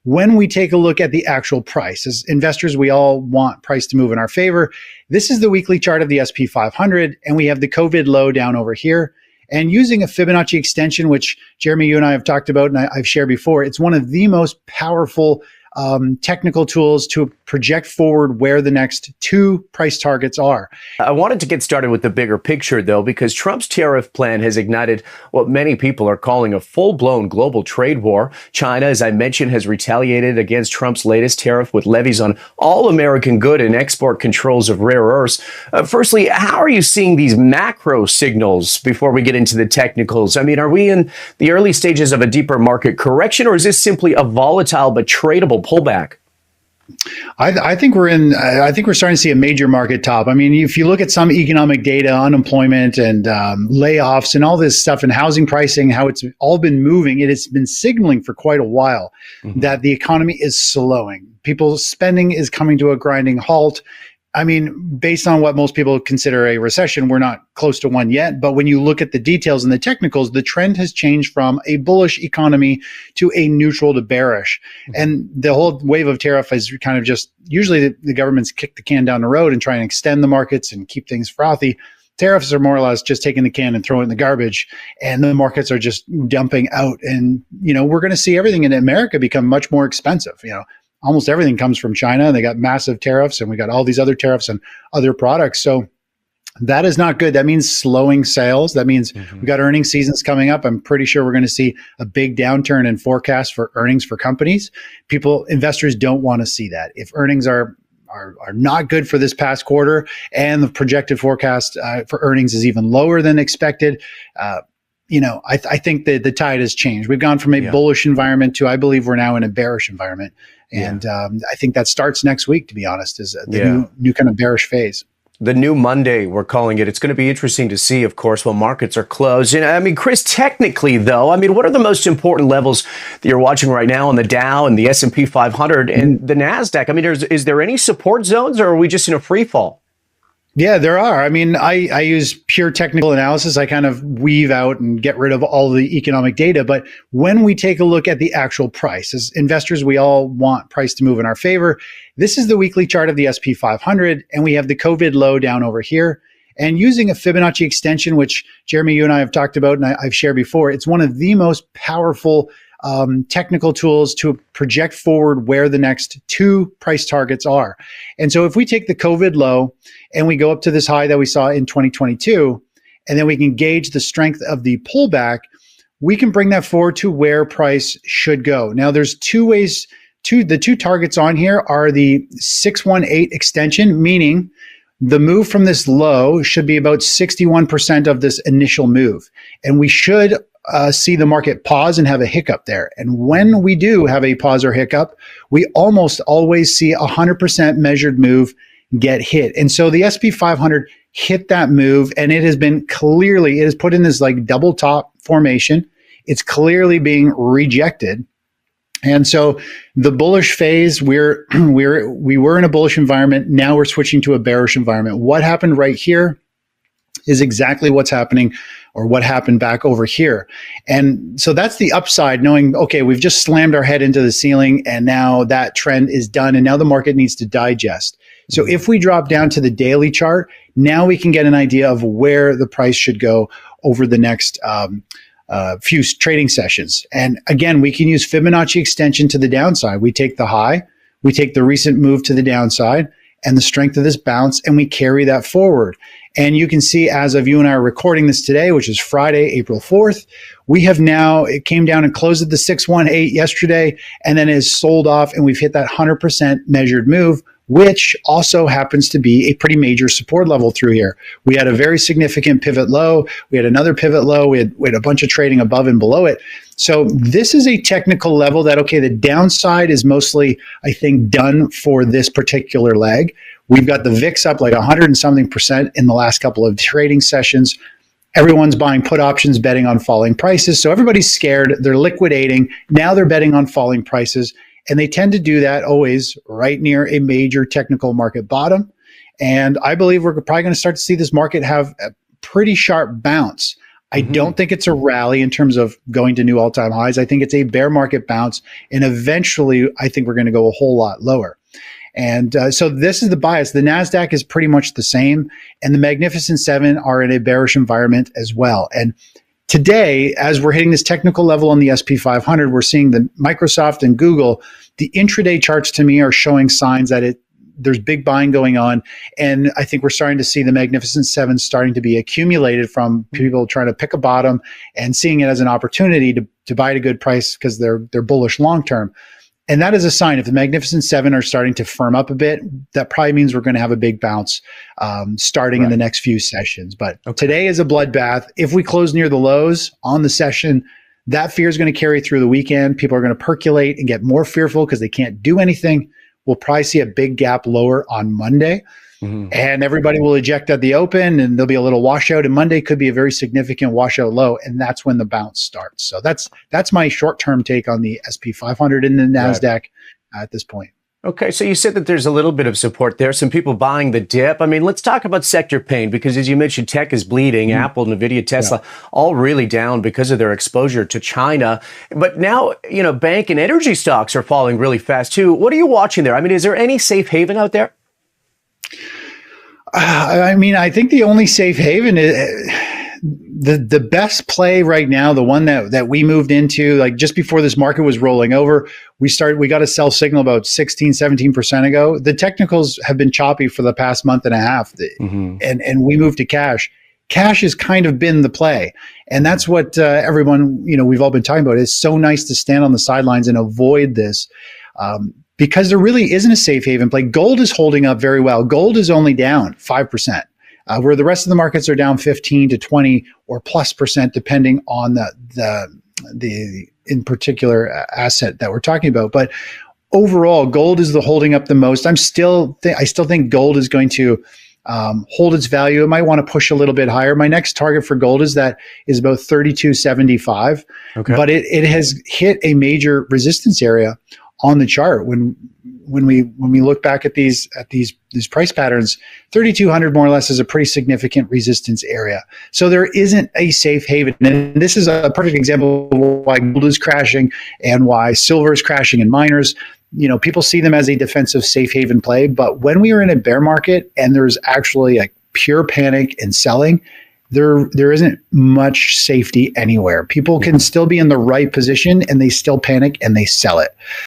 when we take a look at the actual price, as investors, we all want price to move in our favor. This is the weekly chart of the SP 500, and we have the COVID low down over here. And using a Fibonacci extension, which Jeremy, you and I have talked about and I've shared before, it's one of the most powerful technical tools to project forward where the next two price targets are. I wanted to get started with the bigger picture, though, because Trump's tariff plan has ignited what many people are calling a full-blown global trade war. China, as I mentioned, has retaliated against Trump's latest tariff with levies on all American good and export controls of rare earths. Firstly, how are you seeing these macro signals before we get into the technicals? I mean, are we in the early stages of a deeper market correction, or is this simply a volatile but tradable pullback? I think we're starting to see a major market top. I mean, if you look at some economic data, unemployment and layoffs and all this stuff and housing pricing, how it's all been moving, it has been signaling for quite a while that the economy is slowing. People's spending is coming to a grinding halt. I mean, based on what most people consider a recession, we're not close to one yet. But when you look at the details and the technicals, the trend has changed from a bullish economy to a neutral to bearish. And the whole wave of tariff is kind of just, usually the governments kick the can down the road and try and extend the markets and keep things frothy. Tariffs are more or less just taking the can and throwing it in the garbage, and the markets are just dumping out. And, we're going to see everything in America become much more expensive. Almost everything comes from China, and they got massive tariffs, and we got all these other tariffs and other products. So that is not good. That means slowing sales. That means we got earnings seasons coming up. I'm pretty sure we're going to see a big downturn in forecasts for earnings for companies. Investors don't want to see that. If earnings are not good for this past quarter, and the projected forecast for earnings is even lower than expected, I think that the tide has changed. We've gone from a bullish environment to, I believe we're now in a bearish environment. And I think that starts next week, to be honest, is the new kind of bearish phase. The new Monday, we're calling it. It's going to be interesting to see, of course, when markets are closed. And I mean, Chris, technically, though, what are the most important levels that you're watching right now on the Dow and the S&P 500 and the NASDAQ? I mean, is there any support zones, or are we just in a free fall? Yeah, there are. I mean, I use pure technical analysis. I kind of weave out and get rid of all the economic data. But when we take a look at the actual price, as investors, we all want price to move in our favor. This is the weekly chart of the SP 500, and we have the COVID low down over here. And using a Fibonacci extension, which Jeremy, you and I have talked about and I've shared before, it's one of the most powerful technical tools to project forward where the next two price targets are. And so if we take the COVID low and we go up to this high that we saw in 2022, and then we can gauge the strength of the pullback, we can bring that forward to where price should go. Now, there's two ways. The two targets on here are the 618 extension, meaning the move from this low should be about 61% of this initial move. And we should see the market pause and have a hiccup there. And when we do have a pause or hiccup, we almost always see 100% measured move get hit. And so the SP 500 hit that move, and it has put in this like double top formation. It's clearly being rejected. And so the bullish phase, we were in a bullish environment. Now we're switching to a bearish environment. What happened right here is exactly what's happening, or what happened back over here. And so that's the upside, knowing, okay, we've just slammed our head into the ceiling, and now that trend is done, and now the market needs to digest. So if we drop down to the daily chart, now we can get an idea of where the price should go over the next few trading sessions. And again, we can use Fibonacci extension to the downside. We take the high, we take the recent move to the downside and the strength of this bounce, and we carry that forward. And you can see, as of you and I are recording this today, which is Friday, April 4th, it came down and closed at the 618 yesterday, and then is sold off, and we've hit that 100% measured move, which also happens to be a pretty major support level through here. We had a very significant pivot low. We had another pivot low. We had a bunch of trading above and below it. So this is a technical level that, okay, the downside is mostly, I think, done for this particular leg. We've got the VIX up like 100 and something percent in the last couple of trading sessions. Everyone's buying put options, betting on falling prices. So everybody's scared. They're liquidating. Now they're betting on falling prices. And they tend to do that always right near a major technical market bottom. And I believe we're probably going to start to see this market have a pretty sharp bounce. I don't think it's a rally in terms of going to new all-time highs. I think it's a bear market bounce, and eventually I think we're going to go a whole lot lower. And so this is the bias. The NASDAQ is pretty much the same, and the Magnificent Seven are in a bearish environment as well. And today, as we're hitting this technical level on the SP 500, we're seeing the Microsoft and Google. The intraday charts to me are showing signs that there's big buying going on. And I think we're starting to see the Magnificent Seven starting to be accumulated from people trying to pick a bottom and seeing it as an opportunity to buy at a good price because they're bullish long term. And that is a sign. If the Magnificent Seven are starting to firm up a bit, that probably means we're going to have a big bounce starting in the next few sessions. But today is a bloodbath. If we close near the lows on the session, that fear is going to carry through the weekend. People are going to percolate and get more fearful because they can't do anything. We'll probably see a big gap lower on Monday. And everybody will eject at the open, and there'll be a little washout. And Monday could be a very significant washout low, and that's when the bounce starts. So that's my short-term take on the SP 500 and the NASDAQ at this point. Okay, so you said that there's a little bit of support there, some people buying the dip. I mean, let's talk about sector pain, because as you mentioned, tech is bleeding. Apple, Nvidia, Tesla, all really down because of their exposure to China. But now, bank and energy stocks are falling really fast too. What are you watching there? I mean, is there any safe haven out there? I think the only safe haven is the best play right now, the one that we moved into, like just before this market was rolling over, we got a sell signal about 16, 17% ago. The technicals have been choppy for the past month and a half, and we moved to cash. Cash has kind of been the play. And that's what everyone, we've all been talking about. It's so nice to stand on the sidelines and avoid this. Because there really isn't a safe haven play. Gold is holding up very well. Gold is only down 5%, where the rest of the markets are down 15 to 20 or plus percent, depending on the in particular asset that we're talking about. But overall, gold is the holding up the most. I still think gold is going to hold its value. It might want to push a little bit higher. My next target for gold is about 32.75. But it has hit a major resistance area on the chart. When we look back at these price patterns, 3,200 more or less is a pretty significant resistance area. So there isn't a safe haven, and this is a perfect example of why gold is crashing and why silver is crashing and miners. People see them as a defensive safe haven play, but when we are in a bear market and there's actually like pure panic and selling, there isn't much safety anywhere. People can still be in the right position and they still panic and they sell it.